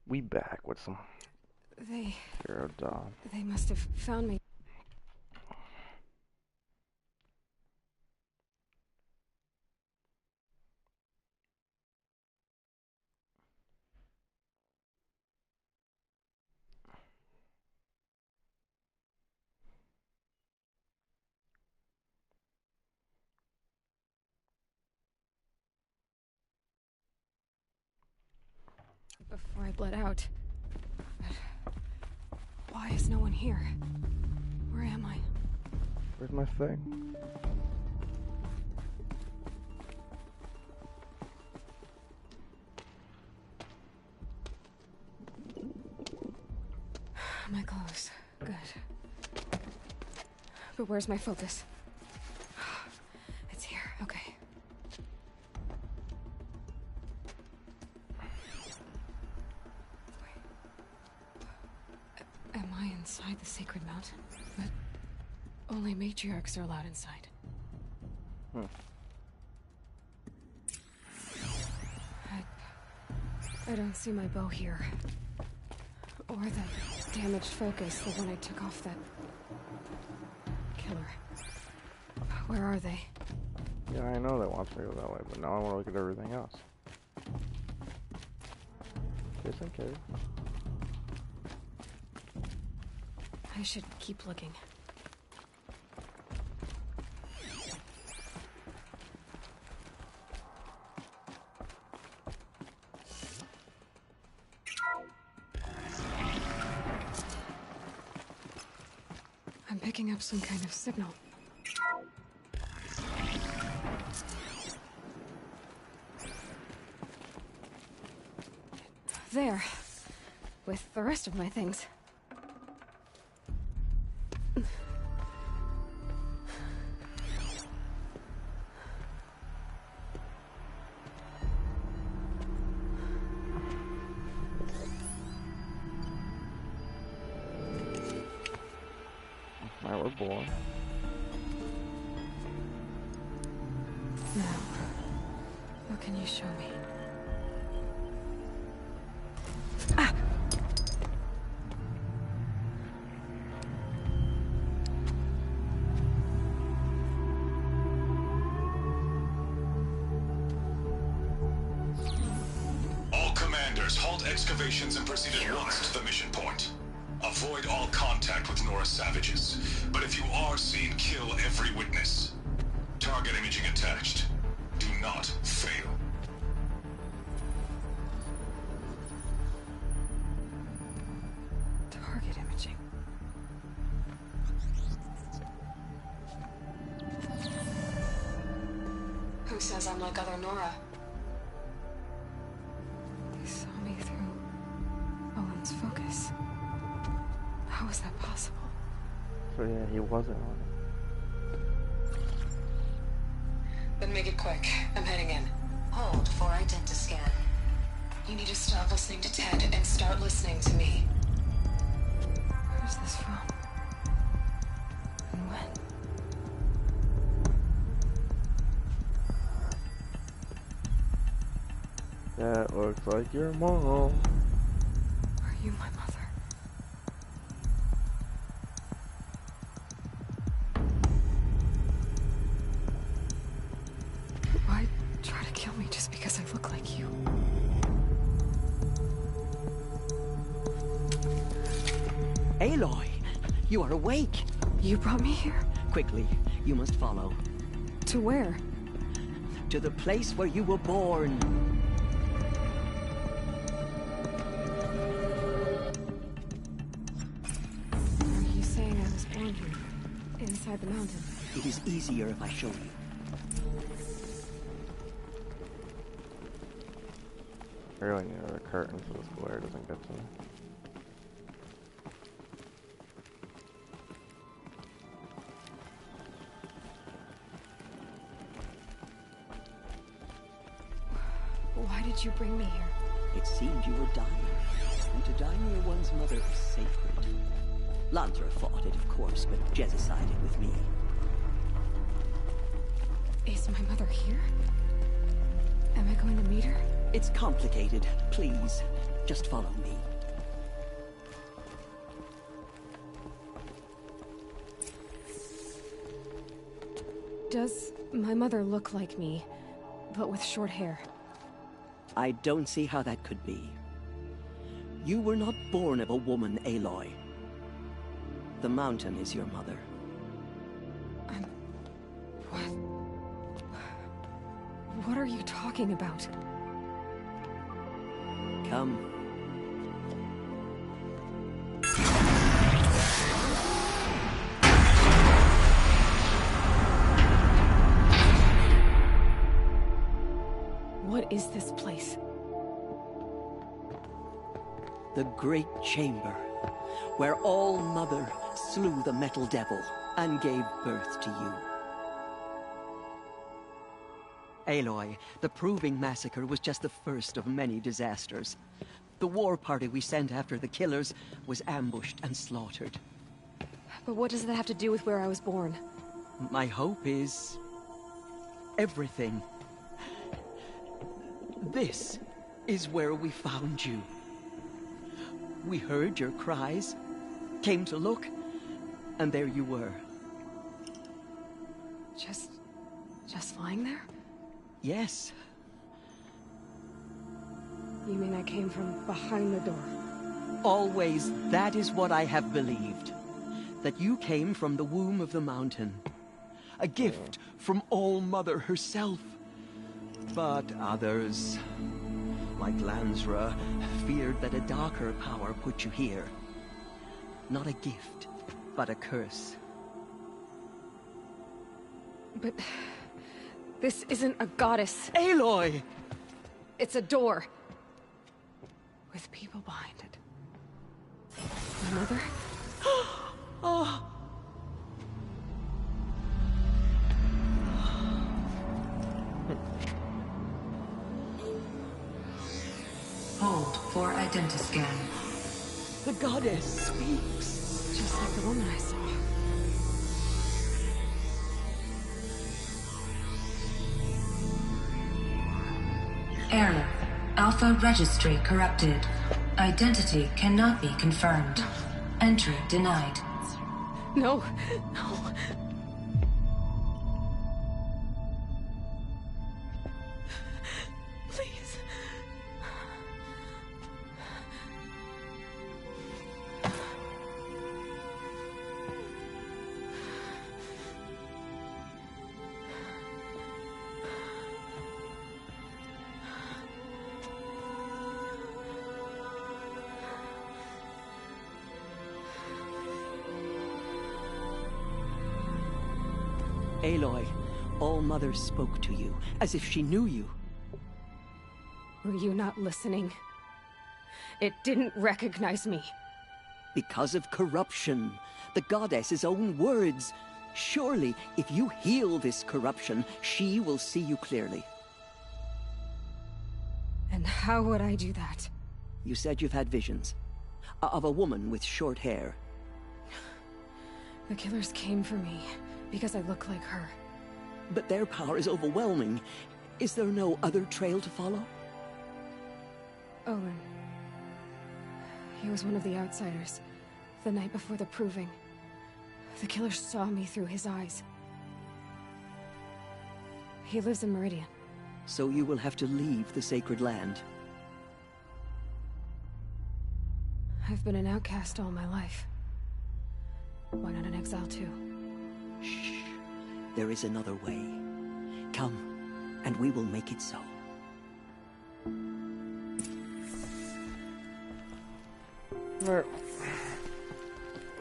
We back with some They Zero Dawn. must have found me. Before I bled out. But why is no one here? Where am I? Where's my thing? My clothes. Good. But where's my focus? It's here. Okay. Am I inside the sacred mountain? But only matriarchs are allowed inside. I don't see my bow here. Or the damaged focus, the one I took off that killer. Where are they? Yeah, I know that wants me to go that way, but now I want to look at everything else. Just in case. I should keep looking. I'm picking up some kind of signal. There. With the rest of my things. Alright, we're born. Now, what can you show me? Ah! All commanders, halt excavations and proceed at once to the mission point. Avoid all contact with Nora savages, but if you are seen, kill every witness. Target imaging attached. Do not fail. Target imaging. Who says I'm like other Nora? They saw me through Owen's focus. How is that possible? So yeah, he wasn't on it. Then make it quick. I'm heading in. Hold for identiscan. You need to stop listening to Ted and start listening to me. Where's this from? And when? That looks like your mom. Are you my mother? Why try to kill me just because I look like you? Aloy, you are awake. You brought me here? Quickly, you must follow. To where? To the place where you were born. Are you saying I was born here? Inside the mountain? It is easier if I show you. Really near the curtains so this glare doesn't get to me. Why did you bring me here? It seemed you were dying, and to die near one's mother is sacred. Lansra fought it, of course, but Jezza sided with me. Is my mother here? Am I going to meet her? It's complicated. Please, Just follow me. Does my mother look like me, but with short hair? I don't see how that could be. You were not born of a woman, Aloy. The mountain is your mother. What? What are you talking about? Come. What is this place? The Great Chamber, where All-Mother slew the Metal Devil and gave birth to you. Aloy, the Proving Massacre was just the first of many disasters. The war party we sent after the killers was ambushed and slaughtered. But what does that have to do with where I was born? My hope is... everything. This is where we found you. We heard your cries, came to look, and there you were. Just lying there? Yes. You mean I came from behind the door? Always, that is what I have believed. That you came from the womb of the mountain. A gift from All-Mother herself. But others, like Lansra, feared that a darker power put you here. Not a gift, but a curse. But... this isn't a goddess. Aloy! It's a door. With people behind it. My mother? Oh! Hold for identiscan. The goddess speaks. Just like the woman I saw. Error. Alpha registry corrupted. Identity cannot be confirmed. Entry denied. No, no. Please. Aloy, All-Mother spoke to you, as if she knew you. Were you not listening? It didn't recognize me. Because of corruption. The goddess's own words. Surely, if you heal this corruption, she will see you clearly. And how would I do that? You said you've had visions. Of a woman with short hair. The killers came for me, because I look like her. But their power is overwhelming. Is there no other trail to follow? Owen. He was one of the outsiders. The night before the Proving. The killers saw me through his eyes. He lives in Meridian. So you will have to leave the sacred land. I've been an outcast all my life. Why not an exile too? Shh. There is another way. Come, and we will make it so. Alright.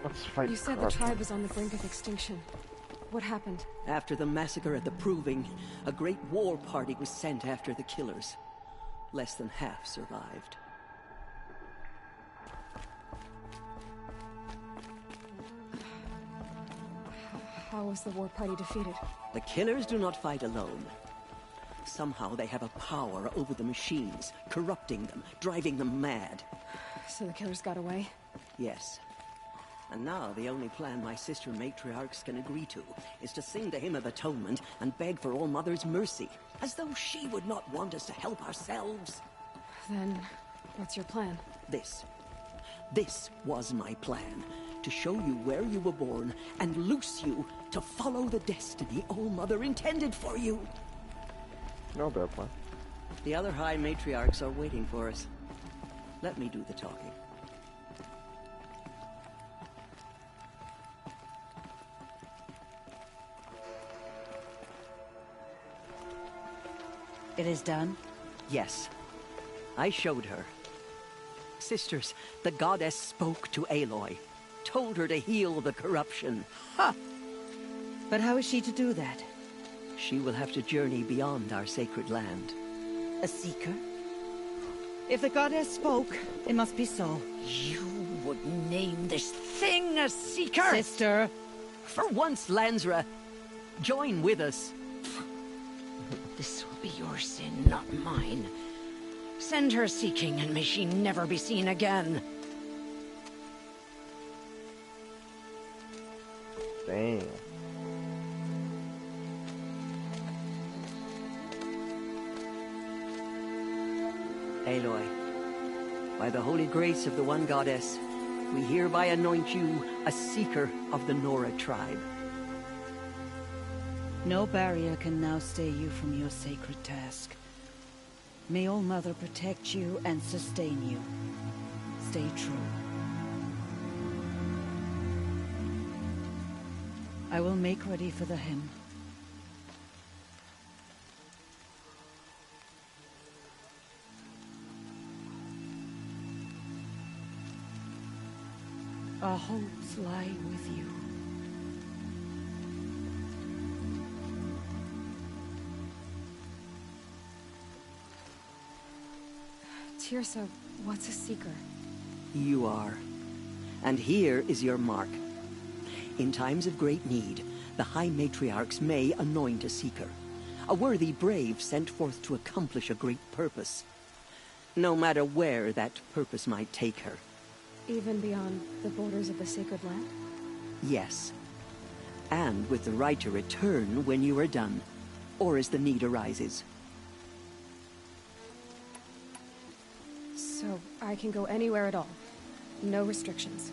Let's fight. You said the tribe was on the brink of extinction. What happened? After the massacre at the Proving, a great war party was sent after the killers. Less than half survived. How was the war party defeated? The killers do not fight alone. Somehow they have a power over the machines, corrupting them, driving them mad. So the killers got away? Yes. And now the only plan my sister matriarchs can agree to is to sing the Hymn of Atonement and beg for All-Mother's mercy, as though she would not want us to help ourselves. Then, What's your plan? This. This was my plan. To show you where you were born and loose you to follow the destiny All-Mother intended for you. No bad plan. The other High Matriarchs are waiting for us. Let me do the talking. It is done? Yes. I showed her. Sisters, the goddess spoke to Aloy. Told her to heal the corruption. Ha! But how is she to do that? She will have to journey beyond our sacred land. A seeker? If the goddess spoke, it must be so. You would name this thing a seeker? Sister! For once, Lansra, join with us. This will be your sin, not mine. Send her seeking, and may she never be seen again. Dang. Aloy, by the holy grace of the One Goddess, we hereby anoint you a seeker of the Nora tribe. No barrier can now stay you from your sacred task. May All-Mother protect you and sustain you. Stay true. I will make ready for the hymn. Our hopes lie with you. Teersa, what's a seeker? You are. And here is your mark. In times of great need, the High Matriarchs may anoint a seeker. A worthy brave sent forth to accomplish a great purpose. No matter where that purpose might take her. Even beyond the borders of the sacred land? Yes. And with the right to return when you are done, or as the need arises. So I can go anywhere at all? No restrictions?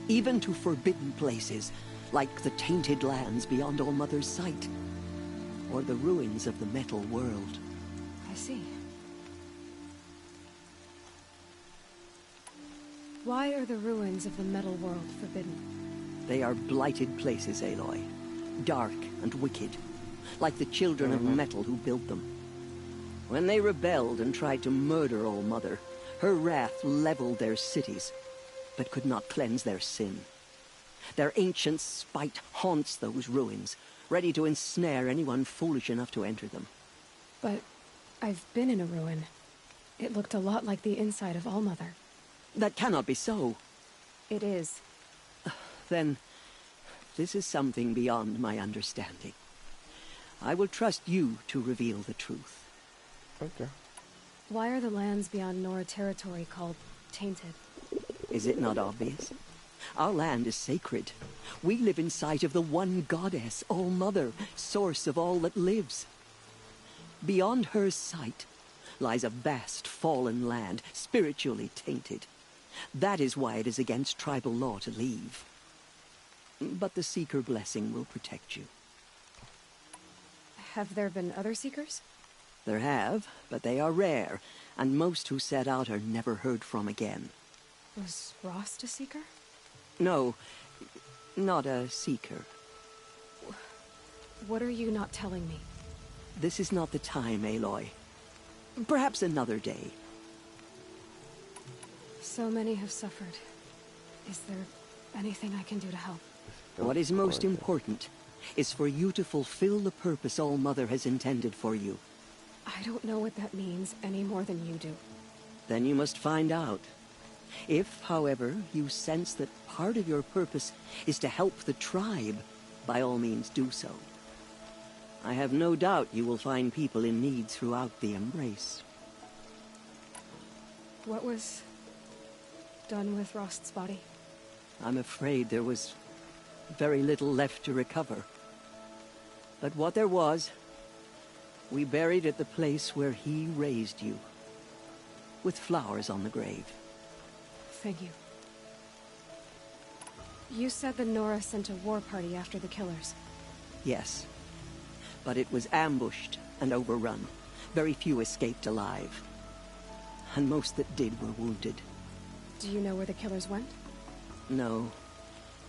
Even to forbidden places, like the tainted lands beyond All-Mother's sight. Or the ruins of the Metal World. I see. Why are the ruins of the Metal World forbidden? They are blighted places, Aloy. Dark and wicked. Like the children of metal who built them. When they rebelled and tried to murder All-Mother, her wrath leveled their cities, but could not cleanse their sin. Their ancient spite haunts those ruins, ready to ensnare anyone foolish enough to enter them. But I've been in a ruin. It looked a lot like the inside of All-Mother. That cannot be so. It is. Then, this is something beyond my understanding. I will trust you to reveal the truth. Okay. Why are the lands beyond Nora territory called tainted? Is it not obvious? Our land is sacred. We live in sight of the One Goddess, All-Mother, source of all that lives. Beyond her sight lies a vast fallen land, spiritually tainted. That is why it is against tribal law to leave. But the Seeker blessing will protect you. Have there been other Seekers? There have, but they are rare, and most who set out are never heard from again. Was Rost a Seeker? No, not a Seeker. What are you not telling me? This is not the time, Aloy. Perhaps another day. So many have suffered. Is there anything I can do to help? What is most important is for you to fulfill the purpose All-Mother has intended for you. I don't know what that means any more than you do. Then you must find out. If, however, you sense that part of your purpose is to help the tribe, by all means do so. I have no doubt you will find people in need throughout the Embrace. What was done with Rost's body? I'm afraid there was very little left to recover. But what there was, we buried at the place where he raised you. with flowers on the grave. Thank you. You said the Nora sent a war party after the killers. Yes. But it was ambushed and overrun. Very few escaped alive. And most that did were wounded. Do you know where the killers went? No.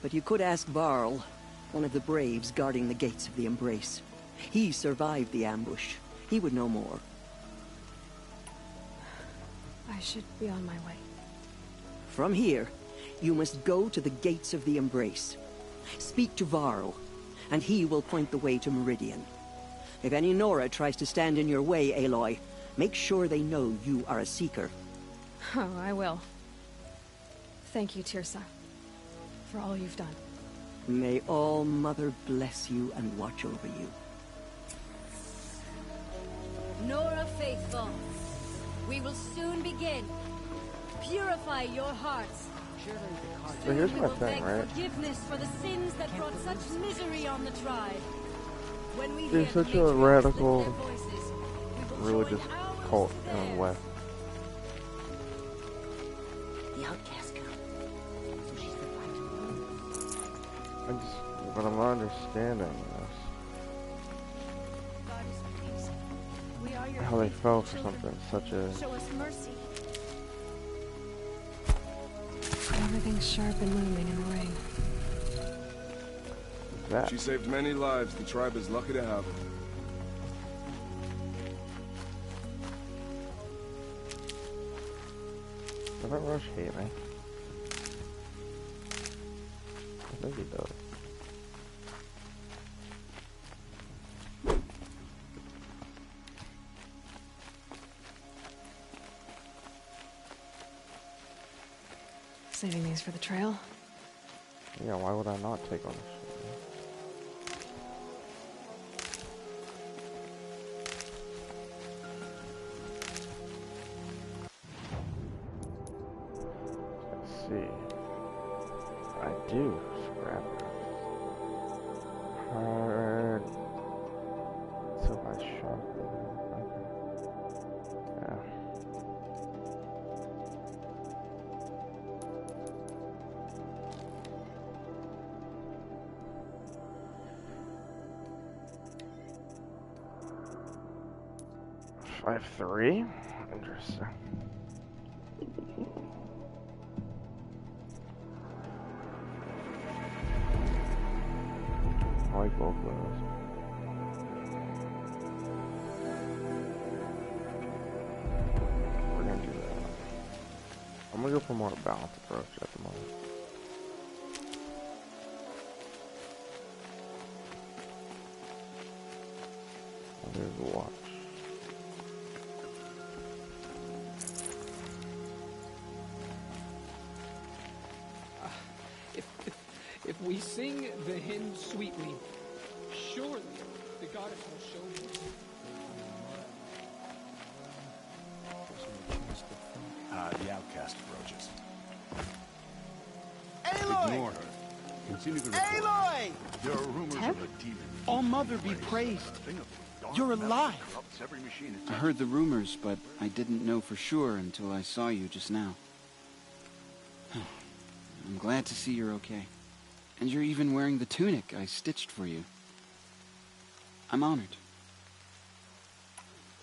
But you could ask Varl, one of the braves guarding the gates of the Embrace. He survived the ambush. He would know more. I should be on my way. From here, you must go to the gates of the Embrace. Speak to Varl, and he will point the way to Meridian. If any Nora tries to stand in your way, Aloy, make sure they know you are a Seeker. Oh, I will. Thank you, Teersa, for all you've done. May All Mother bless you and watch over you. Nora Faithful, we will soon begin. Purify your hearts. So here's We my will thing, beg right? forgiveness for the sins that brought such misery on the tribe. When we There's hear such the a matriarchs radical lift their voices, we will religious join ours cult to in the theirs. West. The outcast girl. So she's the fighter. But I'm not understanding this. God is pleased. We are your How they faithful fell for children. something such a... Show us mercy. Everything's sharp and looming in the rain. that. She saved many lives. The tribe is lucky to have her. Doesn't Rush hate me? I think he does. Saving these for the trail? Yeah, why would I not take on this shit, man? Let's see. I do scrap it. Hard. So I sharpen. Okay. Yeah. I have 3? Interesting. I like both of those. We're gonna do that. I'm gonna go for more balanced approach at the moment. And there's the watch. If we sing the hymn sweetly, surely the goddess will show mercy. The outcast approaches. Aloy! Continue the Aloy! There are rumors Teb? of a demon. All Mother be praised. You're alive. I heard the rumors, but I didn't know for sure until I saw you just now. I'm glad to see you're okay. And you're even wearing the tunic I stitched for you. I'm honored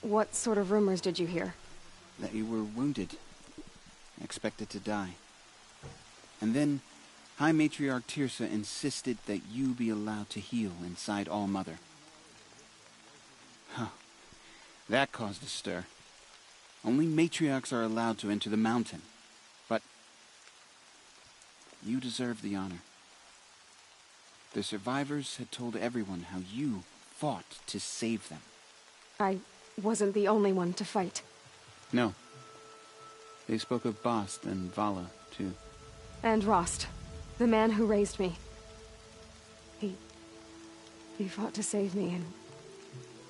What sort of rumors did you hear? that you were wounded, expected to die. And then High Matriarch Teersa insisted that you be allowed to heal inside All Mother. Huh. That caused a stir. Only matriarchs are allowed to enter the mountain. But you deserve the honor. The survivors had told everyone how you fought to save them. I wasn't the only one to fight. No. They spoke of Bast and Vala, too. And Rost, the man who raised me. He fought to save me, and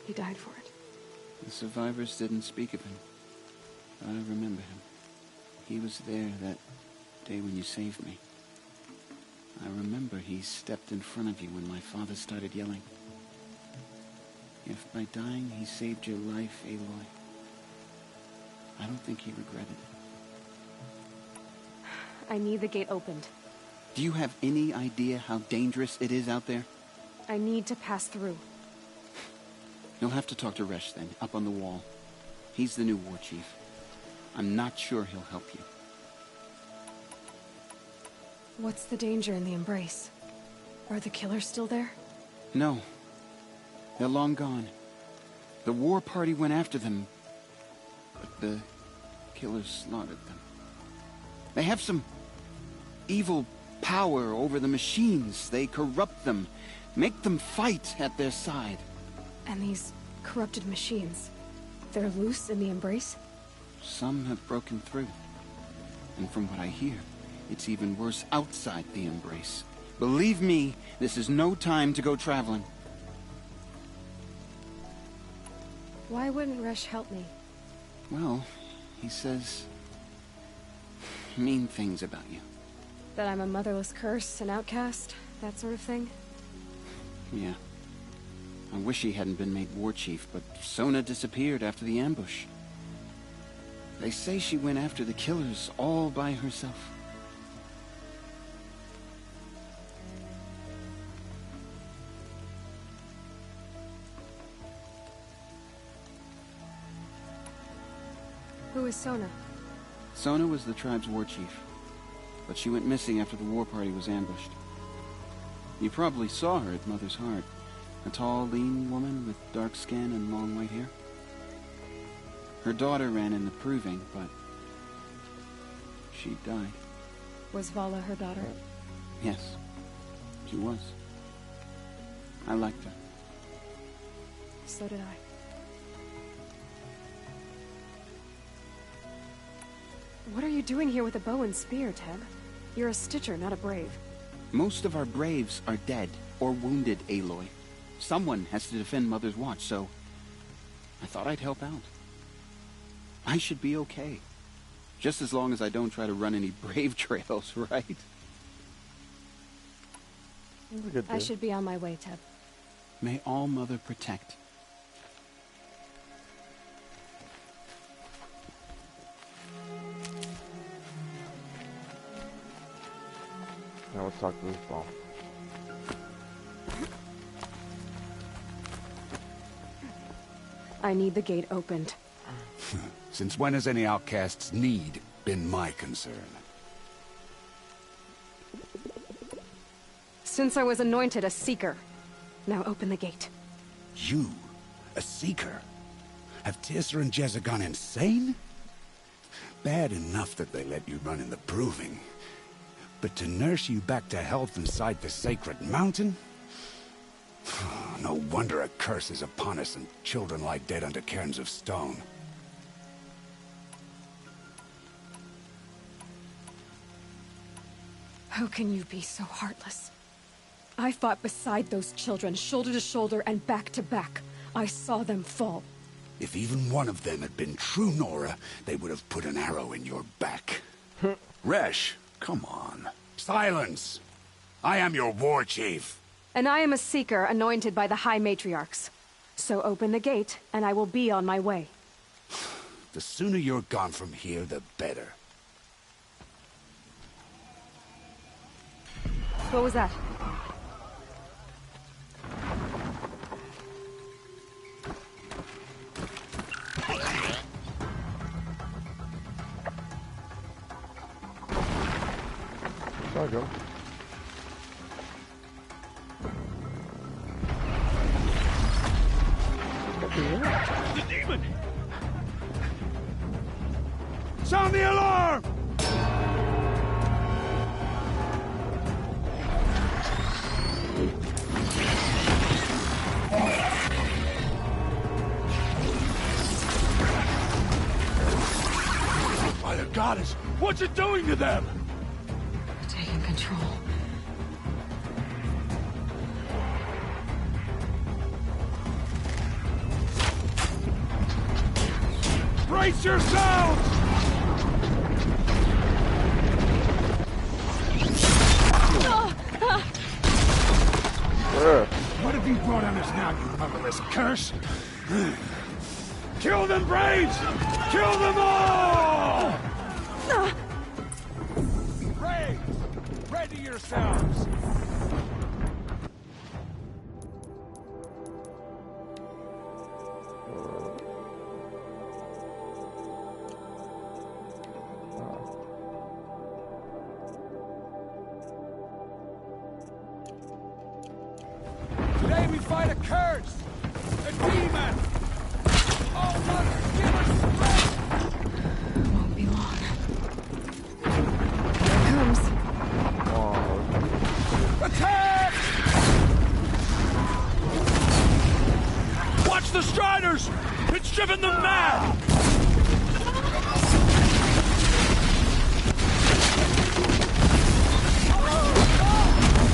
he died for it. The survivors didn't speak of him, but I remember him. He was there that day when you saved me. I remember he stepped in front of you when my father started yelling. If by dying he saved your life, Aloy, I don't think he regretted it. I need the gate opened. Do you have any idea how dangerous it is out there? I need to pass through. You'll have to talk to Resh then, up on the wall. He's the new war chief. I'm not sure he'll help you. What's the danger in the Embrace? Are the killers still there? No. They're long gone. The war party went after them, but the killers slaughtered them. They have some evil power over the machines. They corrupt them, make them fight at their side. And these corrupted machines, they're loose in the Embrace? Some have broken through. And from what I hear, it's even worse outside the Embrace. Believe me, this is no time to go traveling. Why wouldn't Resh help me? Well, he says mean things about you. That I'm a motherless curse, an outcast, that sort of thing? Yeah. I wish he hadn't been made war chief, but Sona disappeared after the ambush. They say she went after the killers all by herself. Who is Sona? Sona was the tribe's war chief, but she went missing after the war party was ambushed. You probably saw her at Mother's Heart. A tall, lean woman with dark skin and long white hair. Her daughter ran in the proving, but she died. Was Vala her daughter? Yes, she was. I liked her. So did I. What are you doing here with a bow and spear, Teb? You're a Stitcher, not a Brave. Most of our Braves are dead or wounded, Aloy. Someone has to defend Mother's Watch, so I thought I'd help out. I should be okay. Just as long as I don't try to run any Brave trails, right? I should be on my way, Teb. May All Mother protect. Now let's talk to this ball. I need the gate opened. Since when has any outcast's need been my concern? Since I was anointed a Seeker. Now open the gate. You? A Seeker? Have Teersa and Jezza gone insane? Bad enough that they let you run in the proving. But to nurse you back to health inside the sacred mountain? No wonder a curse is upon us and children lie dead under cairns of stone. How can you be so heartless? I fought beside those children, shoulder to shoulder and back to back. I saw them fall. If even one of them had been true Nora, they would have put an arrow in your back. Resh, come on. Silence! I am your war chief. And I am a Seeker anointed by the High Matriarchs. So open the gate, and I will be on my way. The sooner you're gone from here, the better. What was that? There we go. The demon! Sound the alarm! By the goddess, what's it doing to them? Taking control. Brace yourselves! What have you brought on us now, you motherless curse? Kill them, Braves! Kill them all! yourselves! Today we fight a curse! A demon! Oh, Mother, give us strength! Won't be long. Here it comes. Attack! Watch the Striders! It's driven them mad!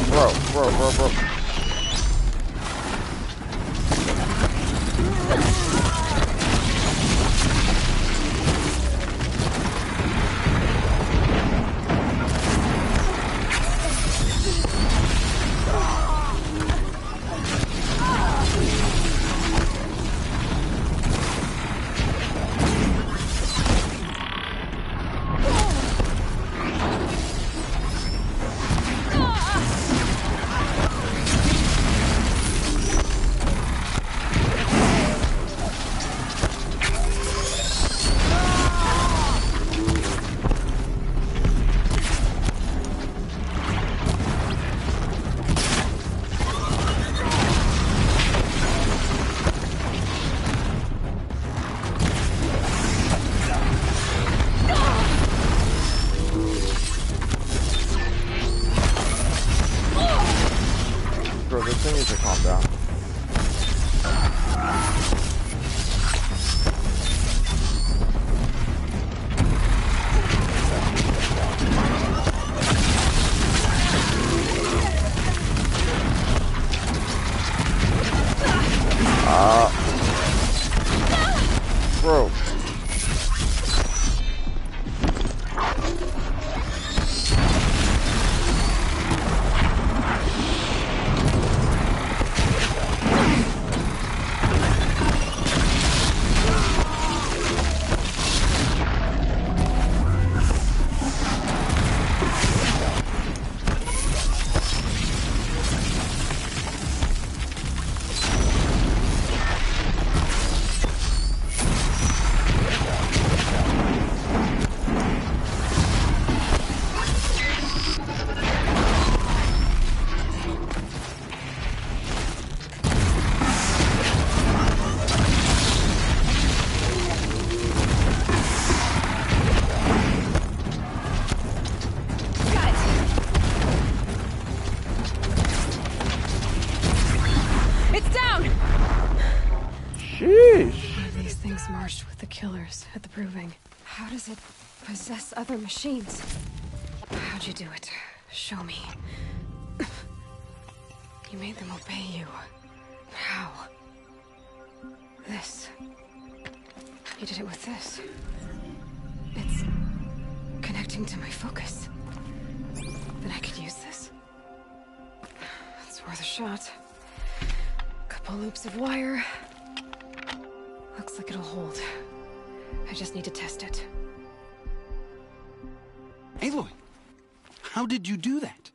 Bro. Bro, this thing needs to calm down. Bro. Marched with the killers at the Proving. How does it possess other machines? How'd you do it? Show me. You made them obey you. How? This. You did it with this. It's connecting to my focus. Then I could use this. It's worth a shot. Couple loops of wire. Looks like it'll hold. I just need to test it. Aloy, how did you do that?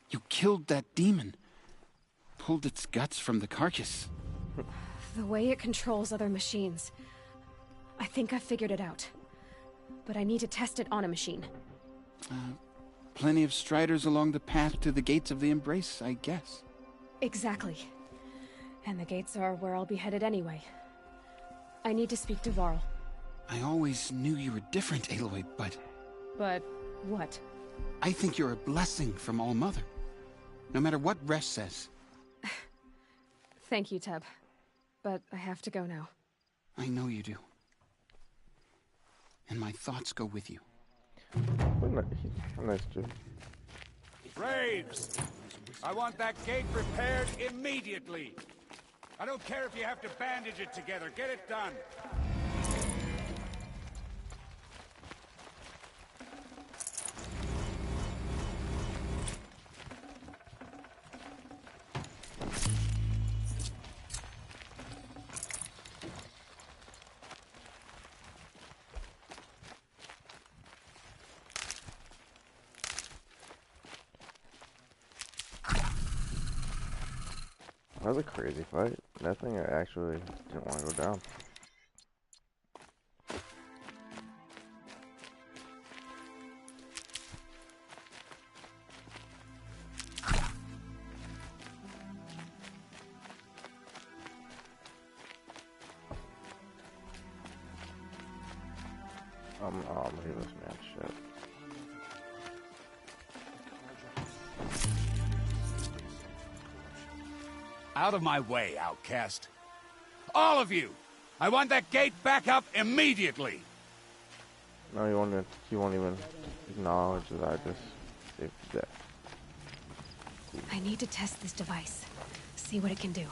You killed that demon. Pulled its guts from the carcass. The way it controls other machines. I think I figured it out. But I need to test it on a machine. Plenty of Striders along the path to the gates of the Embrace, I guess. Exactly. And the gates are where I'll be headed anyway. I need to speak to Varl. I always knew you were different, Aloy, but... But what? I think you're a blessing from All Mother. No matter what Resh says. Thank you, Teb. But I have to go now. I know you do. And my thoughts go with you. Nice dude. Braves! I want that gate repaired immediately. I don't care if you have to bandage it together. Get it done. That was a crazy fight. That thing I actually didn't want to go down. I'm leaving this man shit. Out of my way, outcast. All of you! I want that gate back up immediately! No, he won't even acknowledge that I just saved the day. I need to test this device. See what it can do.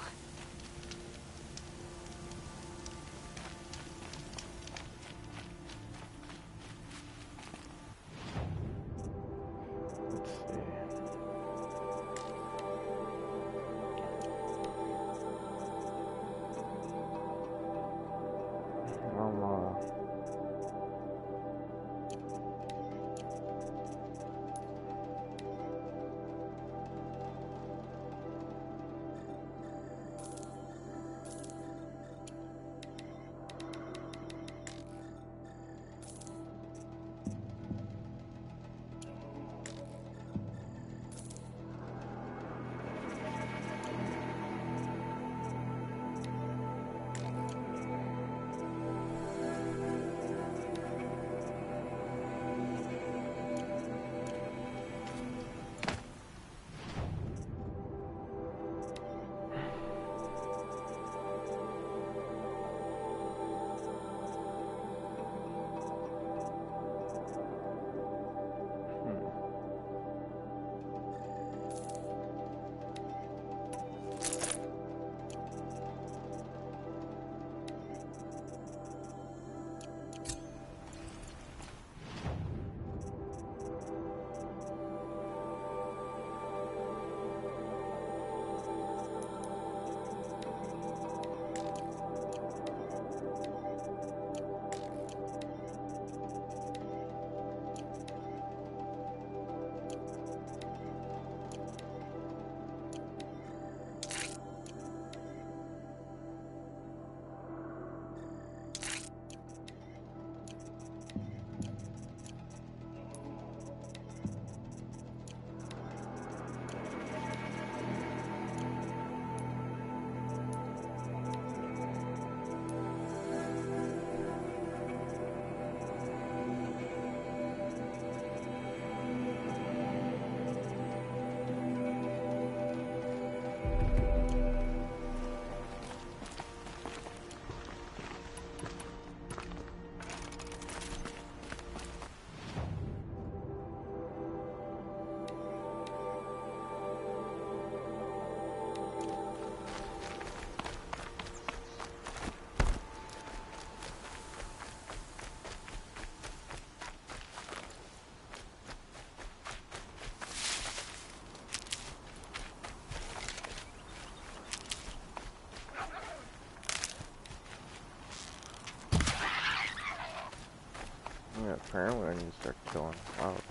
Yeah, apparently I need to start killing wildlife.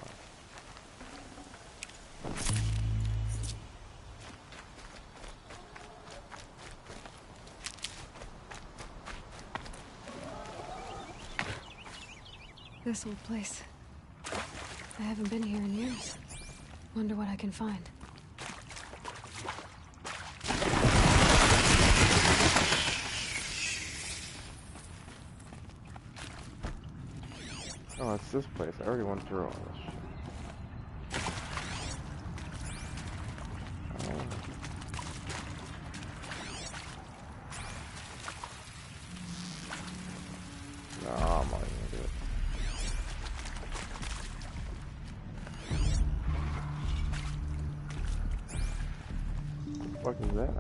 This old place. I haven't been here in years. Wonder what I can find. Oh, it's this place. I already went through all this shit. No, I'm not gonna do it. What the fuck is that?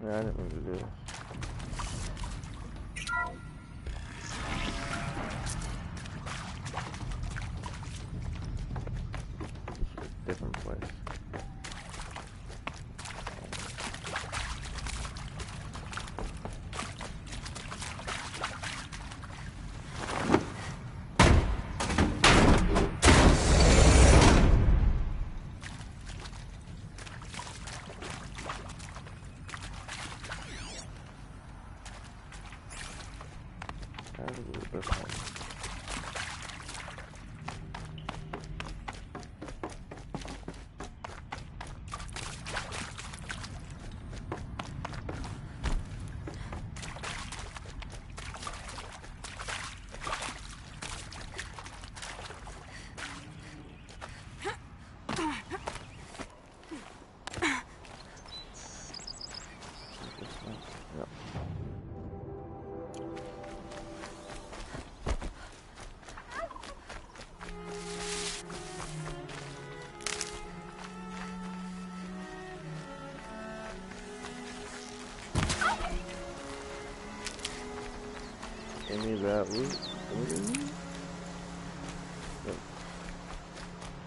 Yeah, I didn't mean to do this. Different place. Any of that loot? Yep.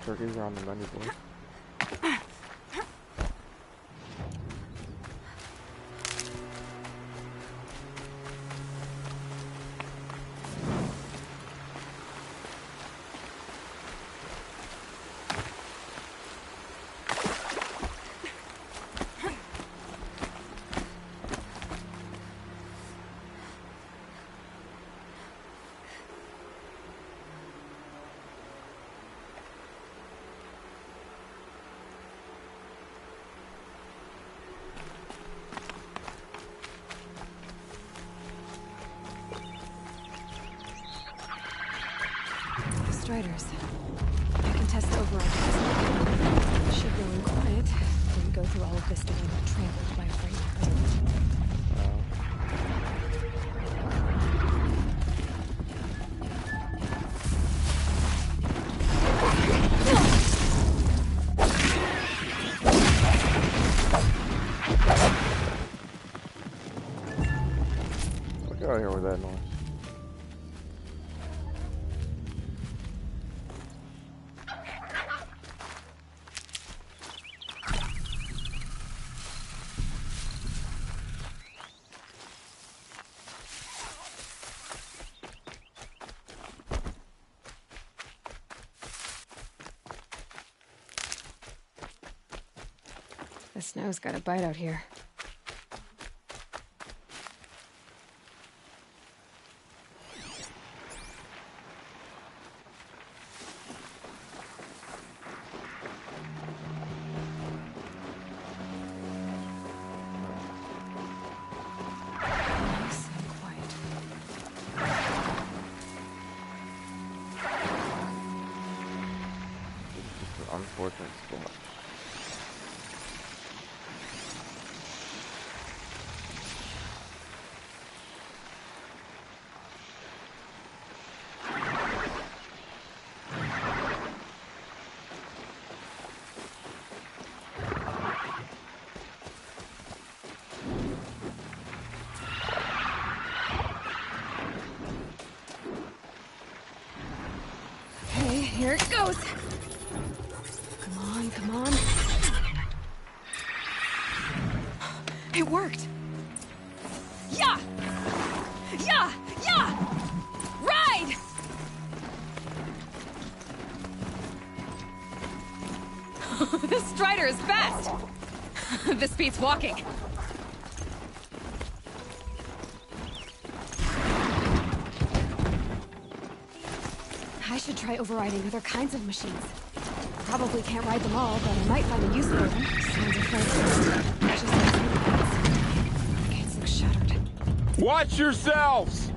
Turkeys are on the menu board. Striders. I can test override. Should go in quiet. Then go through all of this to get trampled by a frightened herd. Get out of here with that noise. The snow's got a bite out here. Unfortunate spot. Okay, here it goes. Come on. It worked. Yeah! Ride! This Strider is fast. This beats walking. I should try overriding other kinds of machines. Probably can't ride them all, but I might find a use for them. Sounds afraid. Just like the gates look shuttered. Watch yourselves!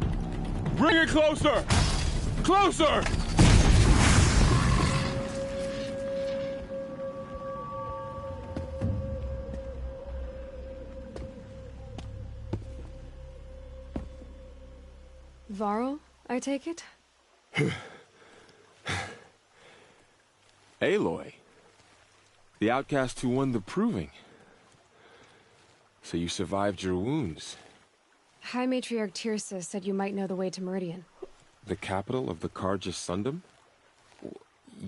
Bring it closer! Closer! Varl, I take it? Aloy. The outcast who won the proving. So you survived your wounds. High Matriarch Tirsa said you might know the way to Meridian. The capital of the Carja Sundom?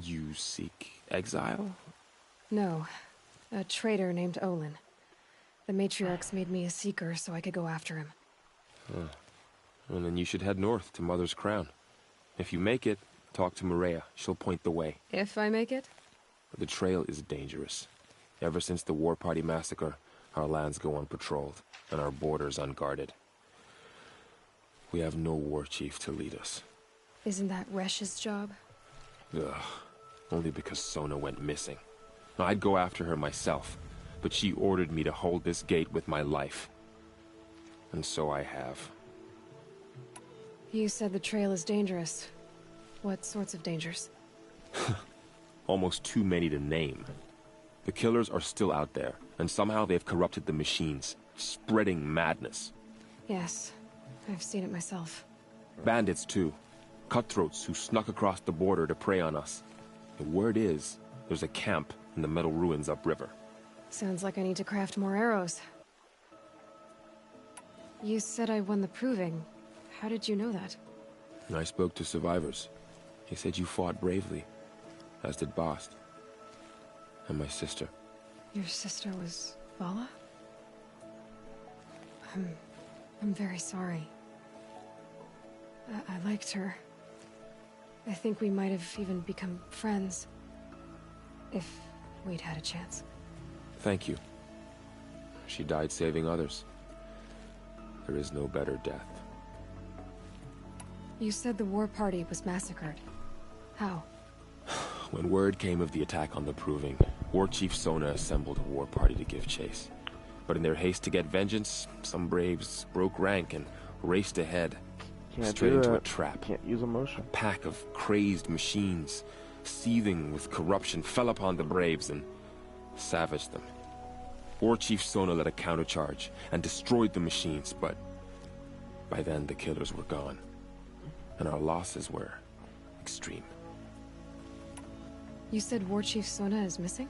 You seek exile? No. A traitor named Olin. The Matriarchs made me a seeker so I could go after him. Huh. Well, then you should head north to Mother's Crown. If you make it, talk to Maria. She'll point the way. If I make it? The trail is dangerous. Ever since the War Party massacre, our lands go unpatrolled, and our borders unguarded. We have no war chief to lead us. Isn't that Resh's job? Ugh. Only because Sona went missing. I'd go after her myself, but she ordered me to hold this gate with my life. And so I have. You said the trail is dangerous. What sorts of dangers? Almost too many to name. The killers are still out there, and somehow they've corrupted the machines, spreading madness. Yes, I've seen it myself. Bandits, too. Cutthroats who snuck across the border to prey on us. The word is, there's a camp in the metal ruins upriver. Sounds like I need to craft more arrows. You said I won the proving. How did you know that? I spoke to survivors. They said you fought bravely, as did Bast. And my sister. Your sister was Vala? I'm very sorry. I liked her. I think we might have even become friends. If we'd had a chance. Thank you. She died saving others. There is no better death. You said the war party was massacred. How? When word came of the attack on the Proving, War Chief Sona assembled a war party to give chase. But in their haste to get vengeance, some braves broke rank and raced ahead. Straight into a trap. Can't use emotion. A pack of crazed machines, seething with corruption, fell upon the braves and savaged them. War Chief Sona led a countercharge and destroyed the machines, but by then the killers were gone, and our losses were extreme. You said War Chief Sona is missing?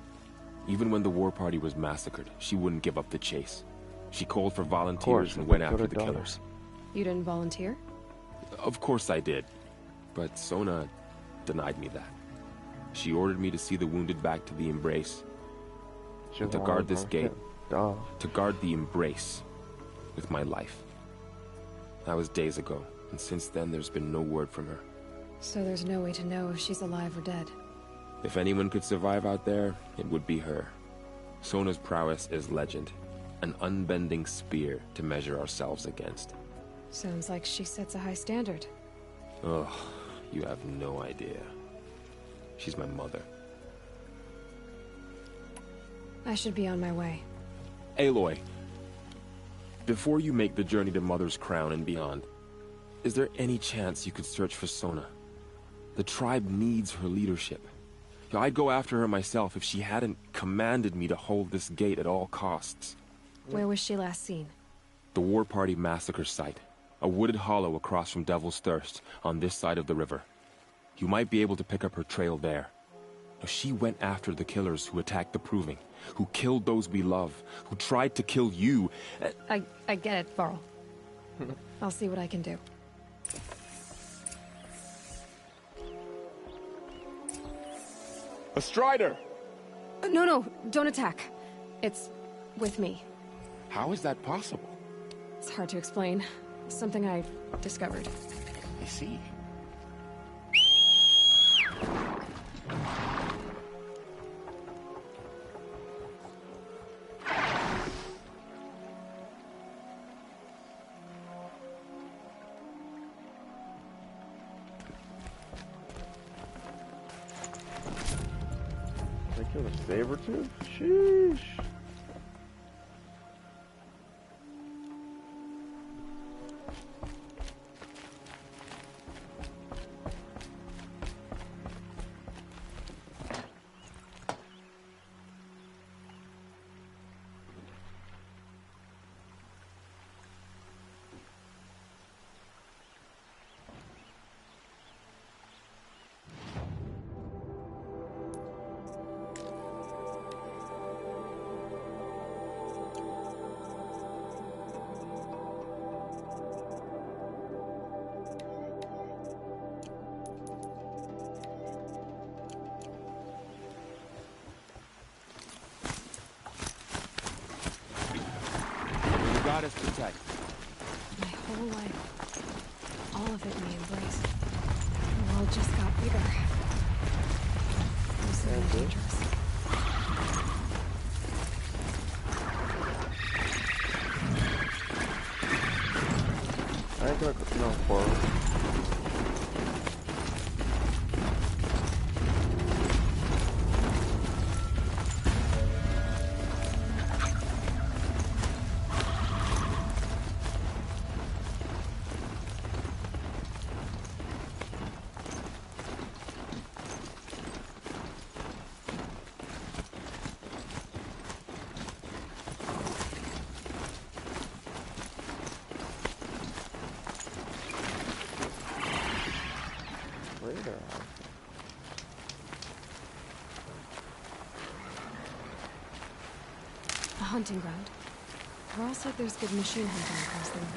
Even when the war party was massacred, she wouldn't give up the chase. She called for volunteers and went after the killers. You didn't volunteer? Of course I did, but Sona denied me that. She ordered me to see the wounded back to the Embrace, and to guard this gate, to guard the Embrace with my life. That was days ago, and since then there's been no word from her. So there's no way to know if she's alive or dead. If anyone could survive out there, it would be her. Sona's prowess is legend, an unbending spear to measure ourselves against. Sounds like she sets a high standard. Ugh, you have no idea. She's my mother. I should be on my way. Aloy, before you make the journey to Mother's Crown and beyond, is there any chance you could search for Sona? The tribe needs her leadership. I'd go after her myself if she hadn't commanded me to hold this gate at all costs. Where was she last seen? The War Party massacre site. A wooded hollow across from Devil's Thirst, on this side of the river. You might be able to pick up her trail there. Now, she went after the killers who attacked the Proving, who killed those we love, who tried to kill you. I get it, Varl. I'll see what I can do. A Strider! No, don't attack. It's with me. How is that possible? It's hard to explain. Something I discovered. I see. They killed a saber too? Sheesh. goddess protect. My whole life, all of it in the embrace. The world just got bigger. Mostly dangerous. I ain't gonna go no forward. A hunting ground. Carl said there's good machine hunting across the river.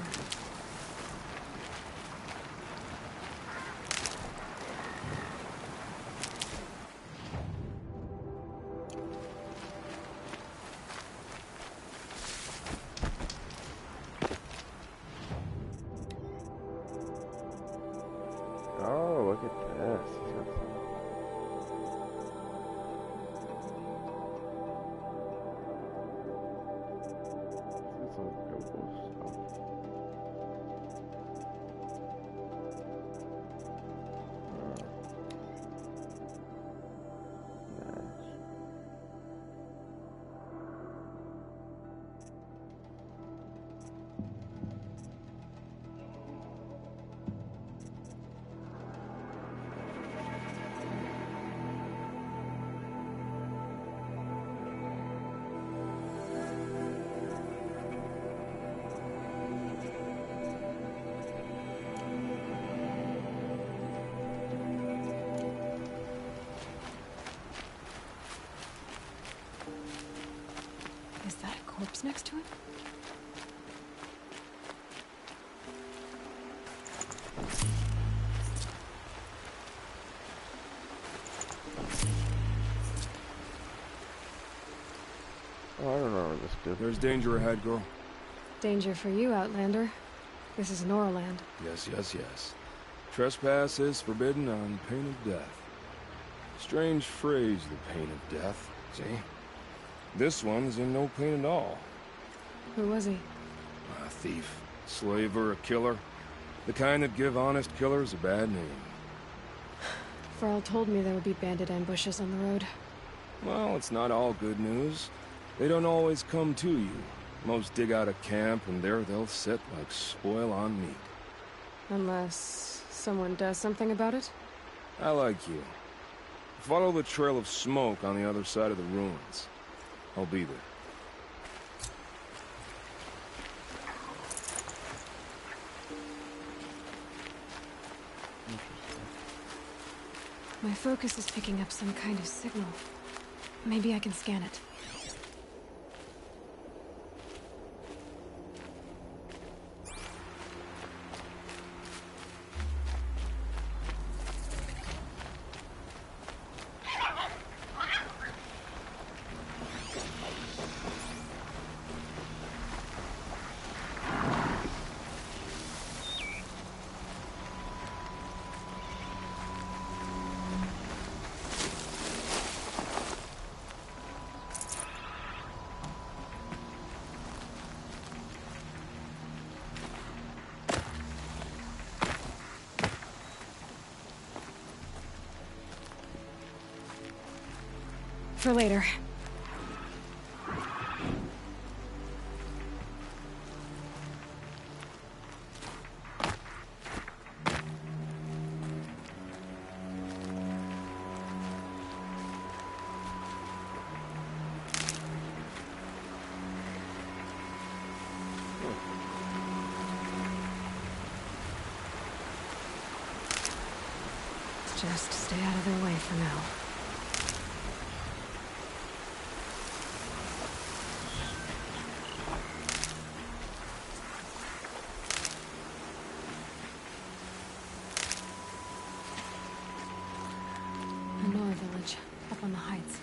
Oh, look at this. Some noble stuff. Nice. Is that a corpse next to him? Oh, I don't know this dude. There's danger ahead, girl. Danger for you, Outlander. This is Noraland. Yes, yes, yes. Trespass is forbidden on pain of death. Strange phrase, the pain of death, see? This one's in no pain at all. Who was he? A thief, slaver, a killer. The kind that give honest killers a bad name. Farrell told me there would be bandit ambushes on the road. Well, it's not all good news. They don't always come to you. Most dig out a camp, and there they'll sit like spoil on meat. Unless someone does something about it? I like you. Follow the trail of smoke on the other side of the ruins. I'll be there. My focus is picking up some kind of signal. Maybe I can scan it. For later. Just stay out of their way for now. The Nora village, up on the heights.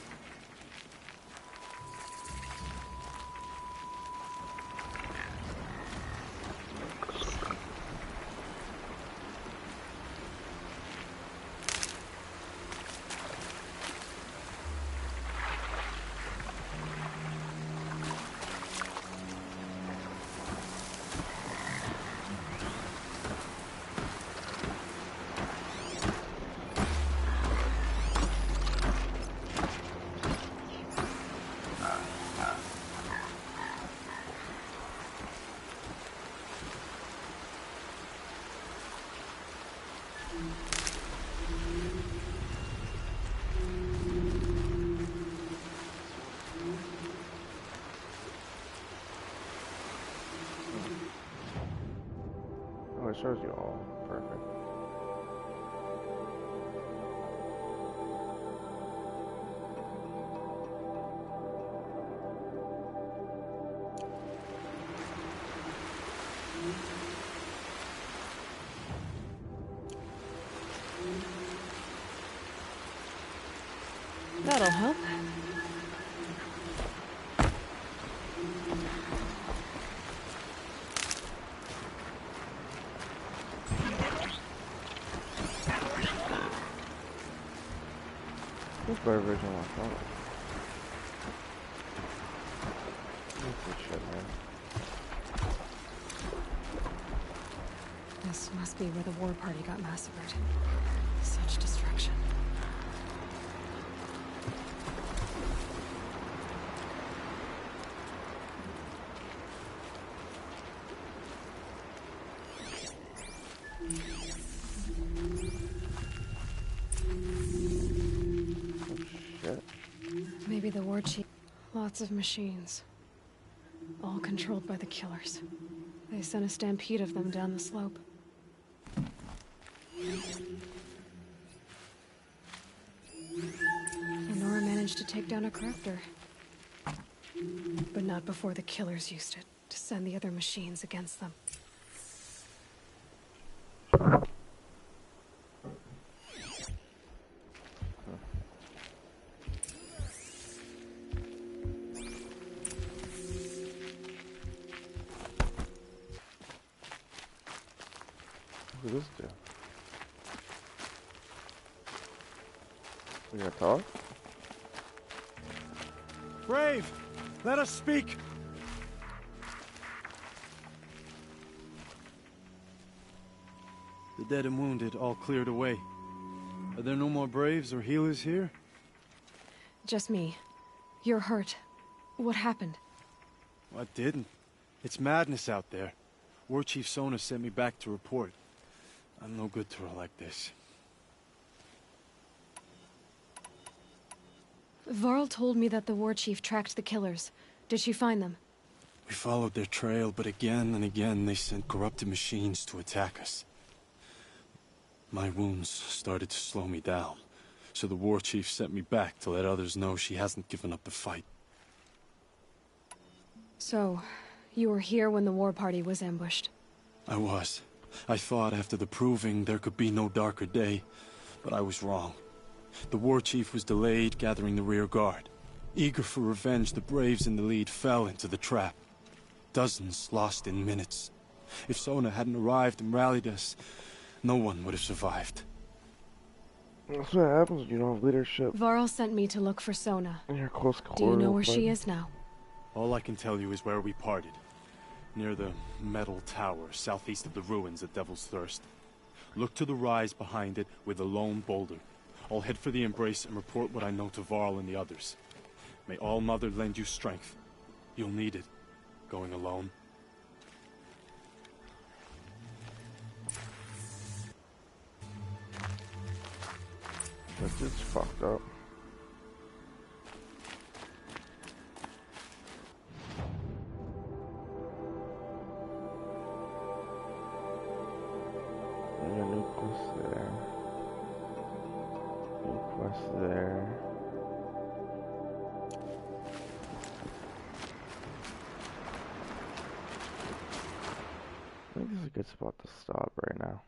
Oh, it shows you all. Perfect. That'll help. This better version of my phone. This shit, man. This must be where the war party got massacred. Such destruction. Maybe the war chief. Lots of machines. All controlled by the killers. They sent a stampede of them down the slope. Nora managed to take down a crafter. But not before the killers used it to send the other machines against them. What does this do? We gotta talk? Brave! Let us speak! The dead and wounded all cleared away. Are there no more Braves or healers here? Just me. You're hurt. What happened? I didn't. It's madness out there. War Chief Sona sent me back to report. I'm no good to her like this. Varl told me that the war chief tracked the killers. Did she find them? We followed their trail, but again and again they sent corrupted machines to attack us. My wounds started to slow me down, so the war chief sent me back to let others know she hasn't given up the fight. So, you were here when the war party was ambushed? I was. I thought after the proving there could be no darker day, but I was wrong. The war chief was delayed gathering the rear guard. Eager for revenge, the Braves in the lead fell into the trap. Dozens lost in minutes. If Sona hadn't arrived and rallied us, no one would have survived. That's what happens when you don't have leadership. Varl sent me to look for Sona. In your close quarters. Do you know where she is now? All I can tell you is where we parted. Near the metal tower, southeast of the ruins at Devil's Thirst. Look to the rise behind it with a lone boulder. I'll head for the Embrace and report what I know to Varl and the others. May All Mother lend you strength. You'll need it, going alone. This is fucked up. New quest there. New quest there. I think this is a good spot to stop right now.